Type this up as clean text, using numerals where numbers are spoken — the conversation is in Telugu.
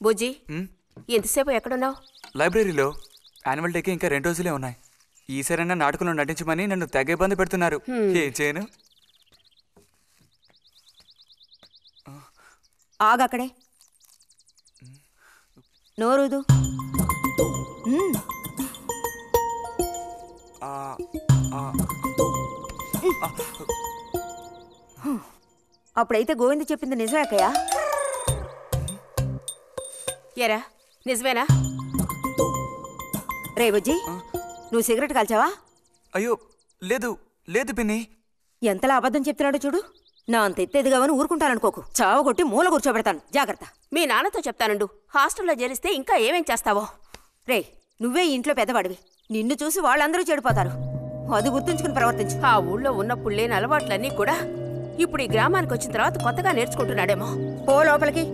బుజ్జి, ఎంతసేపు ఎక్కడున్నావు? లైబ్రరీలో. యాన్యువల్ డేకి ఇంకా 2 రోజులే ఉన్నాయి. ఈసారైనా నాటకంలో నటించమని నన్ను తెగ ఇబ్బంది పెడుతున్నారు. ఏం చేయను? ఆగక్కడే, నోరుదు. అప్పుడైతే గోవింద చెప్పింది నిజమే అక్కయ్య. ఎరా నిజమేనా? రే బుజ్జి, నువ్వు సిగరెట్ కాల్చావా? అయ్యో లేదు లేదు పిన్ని. ఎంతలా అబద్ధం చెప్తున్నాడో చూడు. నా అంత ఎత్తేదిగావని ఊరుకుంటాననుకోకు. చావగొట్టి మూల కూర్చోబెడతాను, జాగ్రత్త. మీ నాన్నతో చెప్తానుండు. హాస్టల్లో చేరిస్తే ఇంకా ఏమేం చేస్తావో. రే, నువ్వే ఇంట్లో పెద్దవాడివి. నిన్ను చూసి వాళ్ళందరూ చెడిపోతారు. అది గుర్తుంచుకుని ప్రవర్తించు. ఆ ఊళ్ళో ఉన్నప్పుడు లేని అలవాట్లన్నీ కూడా ఇప్పుడు ఈ గ్రామానికి వచ్చిన తర్వాత కొత్తగా నేర్చుకుంటున్నాడేమో. పో లోపలికి.